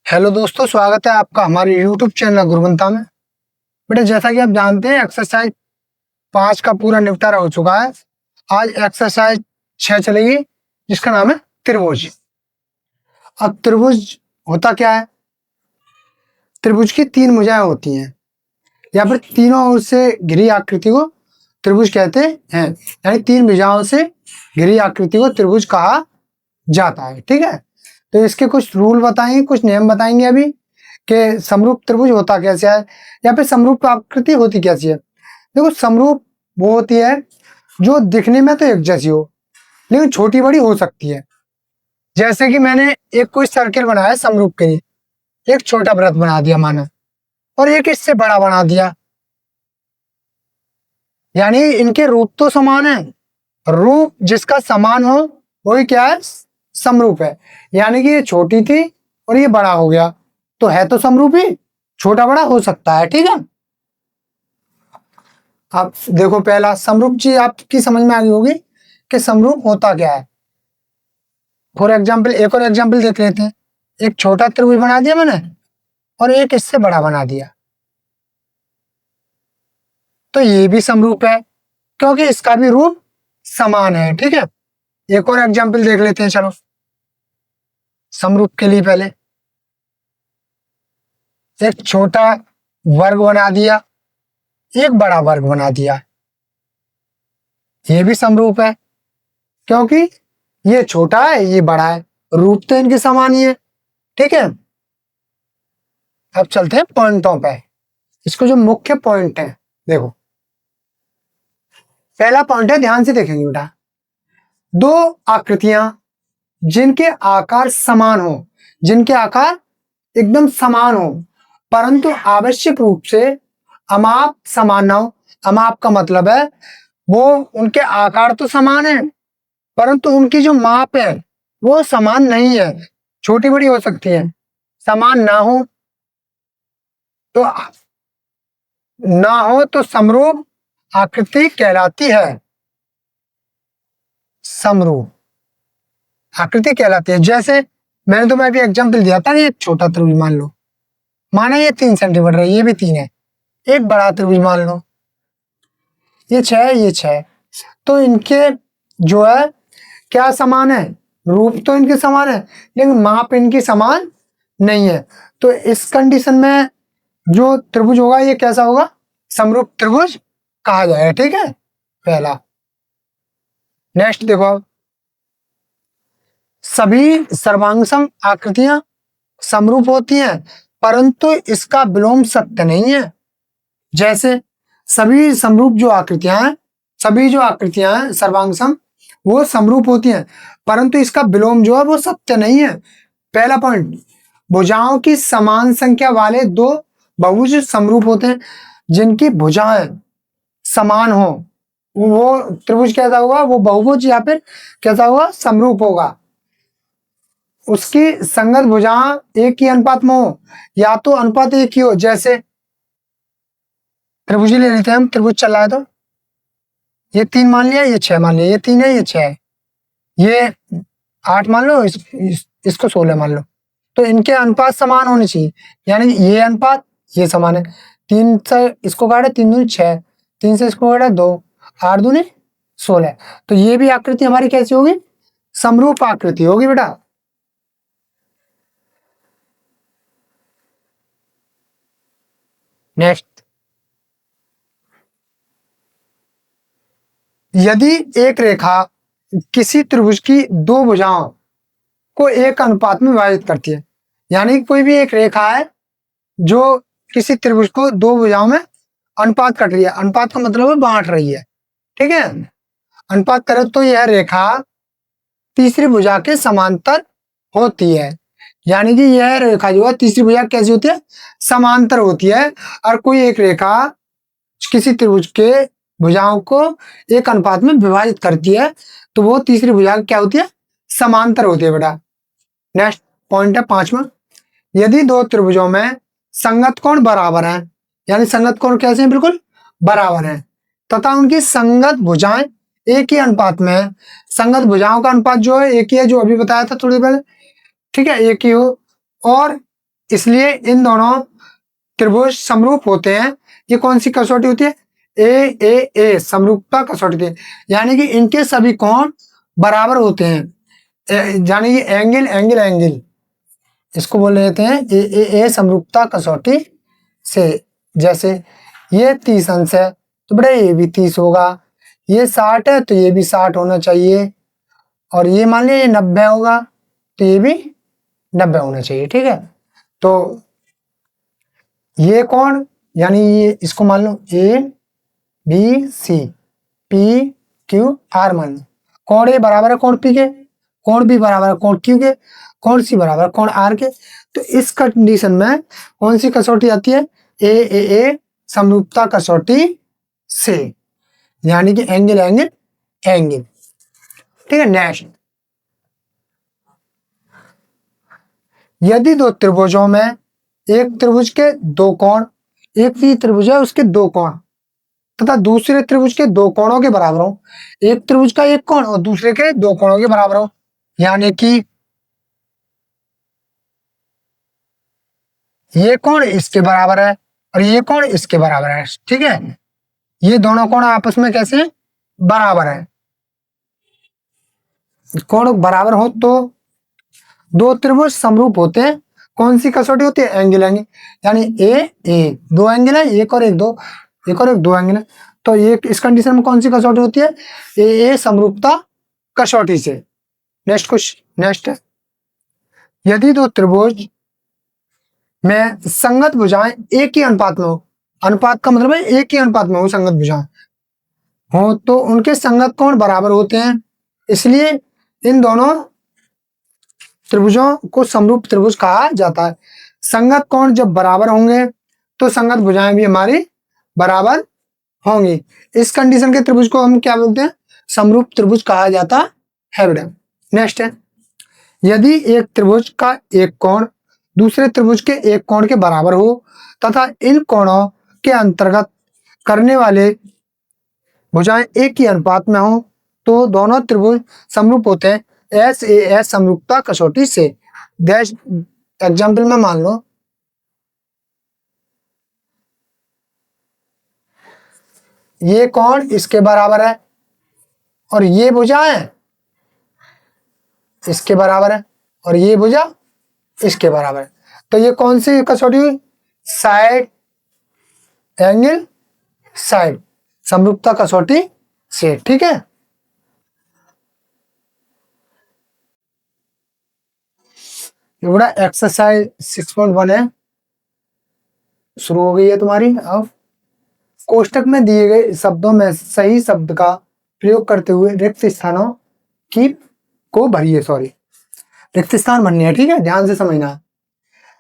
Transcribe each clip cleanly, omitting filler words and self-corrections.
Hello दोस्तों, स्वागत है आपका हमारे YouTube चैनल गुरुवंता में। बेटा, जैसा कि आप जानते हैं एक्सरसाइज 5 का पूरा निपटारा हो चुका है। आज एक्सरसाइज 6 चलेगी, जिसका नाम है त्रिभुज। अब त्रिभुज होता क्या है? त्रिभुज की 3 भुजाएं होती हैं या फिर तीनों ओर से घिरी आकृति को त्रिभुज कहते हैं। यानी 3 भुजाओं से घिरी आकृति को त्रिभुज कहा जाता है। ठीक है, तो इसके कुछ रूल बताएंगे, कुछ नियम बताएंगे अभी कि समरूप त्रिभुज होता कैसे है या फिर समरूप आकृति होती कैसी है। देखो, समरूप वो होती है जो दिखने में तो एक जैसी हो लेकिन छोटी बड़ी हो सकती है। जैसे कि मैंने एक कोई सर्किल बनाया है समरूप के लिए, एक छोटा वृत्त बना दिया माना, और एक इससे बड़ा बना दिया। यानी इनके रूप तो समान है, रूप जिसका समान हो वही क्या है? समरूप है। यानी कि ये छोटी थी और ये बड़ा हो गया तो है तो समरूप ही, छोटा बड़ा हो सकता है। ठीक है, अब देखो, पहला समरूप चीज आपकी समझ में आ गई होगी कि समरूप होता क्या है। फॉर एग्जाम्पल एक और एग्जाम्पल देख लेते हैं। एक छोटा त्रिभुज बना दिया मैंने और एक इससे बड़ा बना दिया, तो ये भी समरूप है क्योंकि इसका भी रूप समान है। ठीक है, एक और एग्जाम्पल देख लेते हैं। चलो, समरूप के लिए पहले एक छोटा वर्ग बना दिया, एक बड़ा वर्ग बना दिया, ये भी समरूप है क्योंकि ये छोटा है ये बड़ा है, रूप तो इनके समान ही है। ठीक है, अब चलते हैं पॉइंटों पे। इसको जो मुख्य पॉइंट है, देखो, पहला पॉइंट है, ध्यान से देखेंगे बेटा, दो आकृतियां जिनके आकार समान हो, जिनके आकार एकदम समान हो परंतु आवश्यक रूप से अमाप समान ना हो। अमाप का मतलब है वो उनके आकार तो समान है परंतु उनकी जो माप है वो समान नहीं है, छोटी बड़ी हो सकती है। समान ना हो तो समरूप आकृति कहलाती है। समरूप आकृति कहलाती है। जैसे मैंने तुम्हें अभी एग्जाम्पल दिया था, एक छोटा त्रिभुज मान लो, माना ये 3 सेंटीमीटर है, ये भी 3 है। एक बड़ा त्रिभुज मान लो, ये 6 है, ये 6 है। तो इनके जो है क्या समान है? रूप तो इनके समान है लेकिन माप इनकी समान नहीं है। तो इस कंडीशन में जो त्रिभुज होगा ये कैसा होगा? समरूप त्रिभुज कहा जाएगा। ठीक है, पहला। नेक्स्ट देखो, सभी सर्वांगसम आकृतियां समरूप होती हैं परंतु इसका विलोम सत्य नहीं है। जैसे सभी समरूप जो आकृतियां हैं, सभी जो आकृतियां हैं सर्वांगसम वो समरूप होती हैं परंतु इसका विलोम जो है वो सत्य नहीं है। पहला पॉइंट, भुजाओं की समान संख्या वाले दो बहुभुज समरूप होते हैं। जिनकी भुजाएं समान हो वो त्रिभुज कैसा होगा? वो बहुभुज या फिर कैसा होगा? समरूप होगा। उसकी संगत भुजाएं एक ही अनुपात में हो या तो अनुपात एक ही हो। जैसे त्रिभुज ले लेते हैं हम, त्रिभुज चल रहा है तो ये 3 मान लिया, ये 6 मान लिया, ये 3 है ये 6 है, ये 8 मान लो, इसको 16 मान लो। तो इनके अनुपात समान होने चाहिए। यानी ये अनुपात ये समान है। 3 से इसको काटे 3 दूनी 6, 3 से इसको काटे 2, 8 दूनी 16। तो ये भी आकृति हमारी कैसी होगी? समरूप आकृति होगी बेटा। नेक्स्ट, यदि एक रेखा किसी त्रिभुज की 2 भुजाओं को एक अनुपात में विभाजित करती है, यानी कोई भी एक रेखा है जो किसी त्रिभुज को 2 भुजाओं में अनुपात कर रही है। अनुपात का मतलब है बांट रही है। ठीक है, अनुपात करे तो यह रेखा तीसरी भुजा के समांतर होती है। यानी कि यह रेखा जो है तीसरी भुजा कैसी होती है? समांतर होती है। और कोई एक रेखा किसी त्रिभुज के भुजाओं को एक अनुपात में विभाजित करती है तो वो तीसरी भुजा क्या होती है? समांतर होती है बेटा। नेक्स्ट पॉइंट है 5वां, यदि 2 त्रिभुजों में संगत कोण बराबर है, यानी संगत कोण कैसे हैं? बिल्कुल बराबर है, तथा उनकी संगत भुजाएं एक ही अनुपात में है। संगत भुजाओं का अनुपात जो है एक ही है, जो अभी बताया था थोड़ी देर पहले। ठीक है, एक ही हो और इसलिए इन दोनों त्रिभुज समरूप होते हैं। ये कौन सी कसौटी होती है? ए समरूपता कसौटी होती है, यानी कि इनके सभी कोण बराबर होते हैं। यानी कि एंगल एंगल एंगल, इसको बोल लेते हैं ए समरूपता कसौटी से। जैसे ये 30 अंश है तो बेटा ये भी 30 होगा, ये 60 है तो ये भी 60 होना चाहिए, और ये मान लिया ये 90 होगा तो ये भी 90 होना चाहिए। ठीक है, तो ये कौन, यानी ये इसको मान लो A B C P Q R मान लो। कौन ए बराबर है कौन पी के, कौन बी बराबर है कौन क्यू के, कौन सी बराबर है कौन आर के। तो इस कंडीशन में कौन सी कसौटी आती है? ए समरूपता कसौटी से, यानी कि एंगल एंगल एंगल। ठीक है, नेक्स्ट, यदि दो त्रिभुजों में एक त्रिभुज के दो कोण, एक ही त्रिभुज है उसके दो कोण तथा दूसरे त्रिभुज के दो कोणों के बराबर हो, एक त्रिभुज का एक कोण और दूसरे के दो कोणों के बराबर हो, यानी कि ये कोण इसके बराबर है और ये कोण इसके बराबर है। ठीक है, ये दोनों कोण आपस में कैसे बराबर है? कोण बराबर हो तो दो त्रिभुज समरूप होते हैं। कौन सी कसौटी होती है? एंगल एंगल, यानी ए दो एंगल है, एक और एक दो, एक और एक दो एंगल है, तो ये इस कंडीशन में कौन सी कसौटी होती है? ए समरूपता कसौटी से। नेक्स्ट क्वेश्चन, नेक्स्ट है, यदि दो त्रिभुज में संगत भुजाएं एक ही अनुपात में हो, अनुपात का मतलब है एक ही अनुपात में हो, संगत भुजाएं हो तो उनके संगत कोण बराबर होते हैं। इसलिए इन दोनों त्रिभुजों को समरूप त्रिभुज कहा जाता है। संगत कोण जब बराबर होंगे तो संगत भुजाएं भी हमारी बराबर होंगी। इस कंडीशन के त्रिभुज को हम क्या बोलते हैं? समरूप त्रिभुज कहा जाता है बेटा। नेक्स्ट है, यदि एक त्रिभुज का एक कोण दूसरे त्रिभुज के एक कोण के बराबर हो तथा इन कोणों के अंतर्गत करने वाले भुजाएं एक ही अनुपात में हो तो दोनों त्रिभुज समरूप होते हैं एस समरूपता कसौटी से। दैश एग्जाम्पल में मान लो ये कोण इसके बराबर है और ये भुजा है इसके बराबर है और ये भुजा इसके बराबर है, तो ये कौन सी कसौटी हुई? साइड एंगल साइड समरूपता कसौटी से। ठीक है, ये बड़ा एक्सरसाइज 6.1 है, शुरू हो गई है तुम्हारी। अब कोष्टक में दिए गए शब्दों में सही शब्द का प्रयोग करते हुए रिक्त स्थानों की को भरिए। सॉरी, रिक्त स्थान भरने है। ठीक है, ध्यान से समझना है।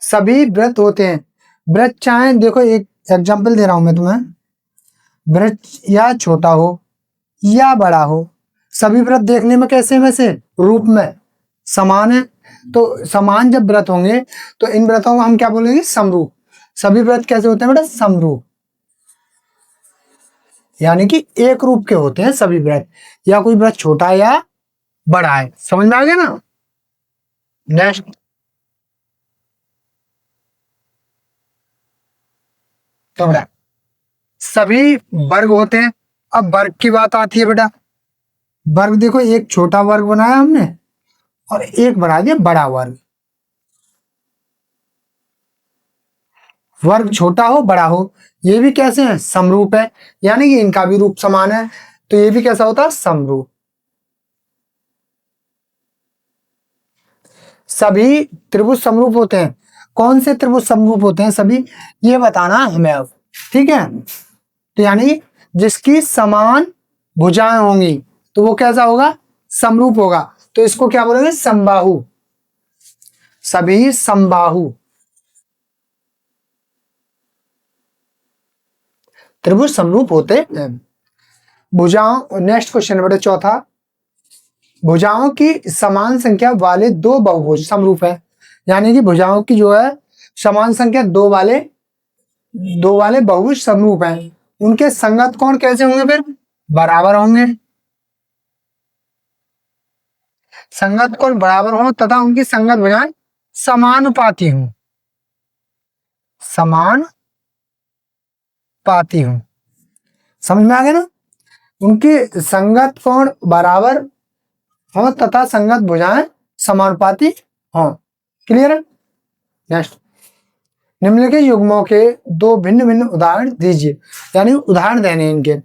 सभी वृत्त होते हैं, वृत्त चाहे देखो एक एग्जांपल दे रहा हूं मैं तुम्हें, वृत्त या छोटा हो या बड़ा हो, सभी वृत्त देखने में कैसे वैसे रूप में समान है, तो समान जब वृत्त होंगे तो इन वृत्तों को हम क्या बोलेंगे? समरूप। सभी वृत्त कैसे होते हैं बेटा? समरूप, यानी कि एक रूप के होते हैं सभी वृत्त, या कोई वृत्त छोटा या बड़ा है। समझ में आ गया ना? नेक्स्ट, तो बेटा सभी वर्ग होते हैं। अब वर्ग की बात आती है बेटा, वर्ग देखो एक छोटा वर्ग बनाया हमने और एक बना दिया बड़ा वर्ग। वर्ग छोटा हो बड़ा हो ये भी कैसे है? समरूप है, यानी कि इनका भी रूप समान है, तो ये भी कैसा होता है? समरूप। सभी त्रिभुज समरूप होते हैं। कौन से त्रिभुज समरूप होते हैं सभी, ये बताना हमें अब। ठीक है, तो यानी जिसकी समान भुजाएं होंगी तो वो कैसा होगा? समरूप होगा। तो इसको क्या बोलेंगे? समबाहु। सभी समबाहु त्रिभुज समरूप होते हैं। भुजाओं, नेक्स्ट क्वेश्चन बेटा चौथा, भुजाओं की समान संख्या वाले दो बहुभुज समरूप है, यानी कि भुजाओं की जो है समान संख्या दो वाले बहुभुज समरूप हैं। उनके संगत कोण कैसे होंगे? फिर बराबर होंगे। संगत कोण बराबर हो तथा उनकी संगत भुजाएं समानुपाती हों। समानुपाती हूं। समझ में आ गया ना? उनकी संगत कोण बराबर हो तथा संगत भुजाएं समानुपाती हो। क्लियर है? नेक्स्ट, निम्नलिखित युग्मों के दो भिन्न भिन्न उदाहरण दीजिए, यानी उदाहरण देने इनके।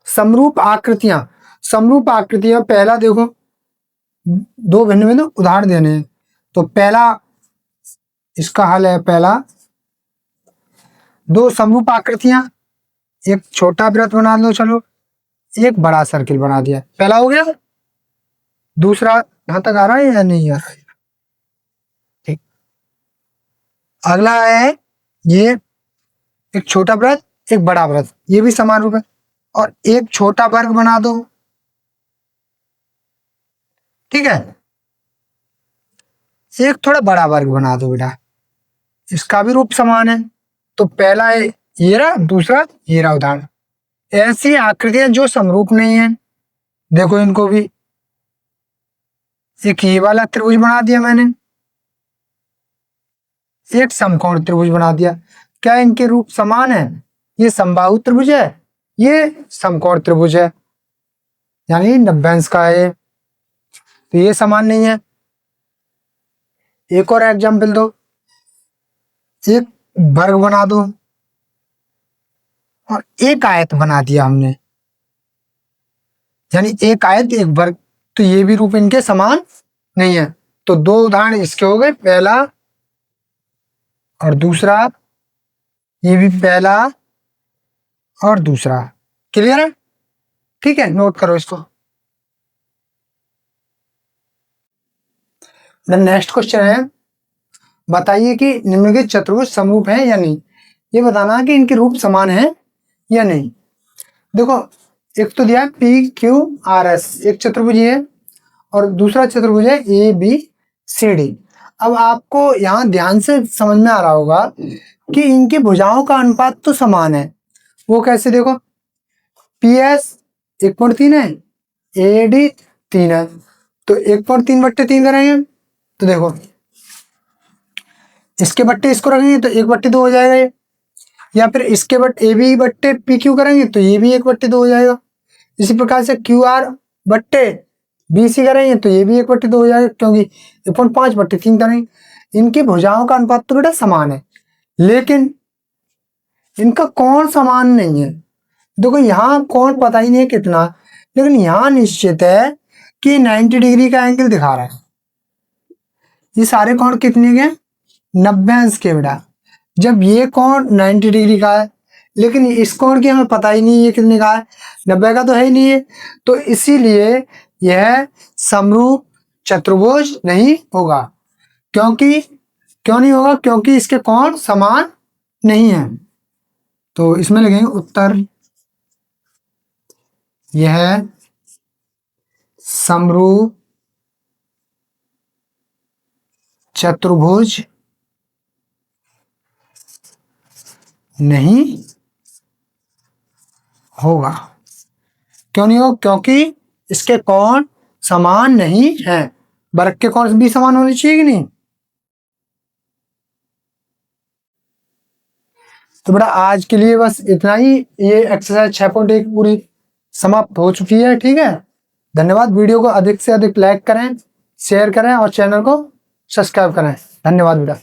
समरूप आकृतियां, समरूप आकृतियां पहला देखो, दो भिन्न भिन्न उदाहरण देने हैं। तो पहला इसका हल है, पहला दो समरूप आकृतियां, एक छोटा वृत्त बना लो, चलो एक बड़ा सर्किल बना दिया, पहला हो गया। दूसरा यहां तक आ रहा है या नहीं आ रहा है? ठीक, अगला है ये एक छोटा वृत्त एक बड़ा वृत्त, ये भी समान रूप है, और एक छोटा वर्ग बना दो। ठीक है, एक थोड़ा बड़ा वर्ग बना दो बेटा, इसका भी रूप समान है। तो पहला है ये रहा, दूसरा ये रहा उदाहरण। ऐसी आकृतियां जो समरूप नहीं है, देखो इनको भी, एक ये वाला त्रिभुज बना दिया मैंने, एक समकोण त्रिभुज बना दिया। क्या इनके रूप समान है? ये समबाहु त्रिभुज है, ये समकोण त्रिभुज है, यानी 90 अंश का है, तो ये समान नहीं है। एक और एग्जाम्पल दो, एक वर्ग बना दो और एक आयत बना दिया हमने, यानी एक आयत एक वर्ग, तो ये भी रूप इनके समान नहीं है। तो दो उदाहरण इसके हो गए, पहला और दूसरा, ये भी पहला और दूसरा। क्लियर है? ठीक है, नोट करो इसको। नेक्स्ट क्वेश्चन है, बताइए कि निम्नलिखित चतुर्भुज समरूप है या नहीं। ये बताना कि इनके रूप समान है या नहीं। देखो, एक तो दिया पी क्यू आर एस, एक चतुर्भुज है, और दूसरा चतुर्भुज है ए बी सी डी। अब आपको यहाँ ध्यान से समझ में आ रहा होगा कि इनकी भुजाओं का अनुपात तो समान है। वो कैसे? देखो, पी एस 1.3 है, ए डी 3 है, तो 1.3/3 करेंगे, तो देखो इसके बट्टे इसको रखेंगे तो 1/2 हो जाएगा ये, या फिर इसके बट्टे ए बी बट्टे पी क्यू करेंगे तो ये भी 1/2 हो जाएगा। इसी प्रकार से क्यू आर बट्टे बी सी करेंगे तो ये भी 1/2 हो जाएगा, क्योंकि 1.5/3 करेंगे। इनकी भुजाओं का अनुपात तो बेटा समान है, लेकिन इनका कोण समान नहीं है। देखो, यहाँ कोण पता ही नहीं है कितना, लेकिन यहाँ निश्चित है कि 90 डिग्री का एंगल दिखा रहा है। ये सारे कोण कितने के? 90 अंश के बेटा। जब ये कोण 90 डिग्री का है, लेकिन इस कोण की हमें पता ही नहीं है कितने का है, 90 का तो है ही नहीं है, तो इसीलिए यह समरूप चतुर्भुज नहीं होगा। क्यों नहीं होगा? क्योंकि इसके कोण समान नहीं है। तो इसमें लिखेंगे उत्तर, यह समरूप चतुर्भुज नहीं होगा। क्यों नहीं होगा? क्योंकि इसके कोण समान नहीं है। वर्ग के कोण भी समान होने चाहिए कि नहीं? तो बेटा आज के लिए बस इतना ही। ये एक्सरसाइज 6.1 पूरी समाप्त हो चुकी है। ठीक है, धन्यवाद। वीडियो को अधिक से अधिक लाइक करें, शेयर करें और चैनल को सब्सक्राइब करें। धन्यवाद बेटा।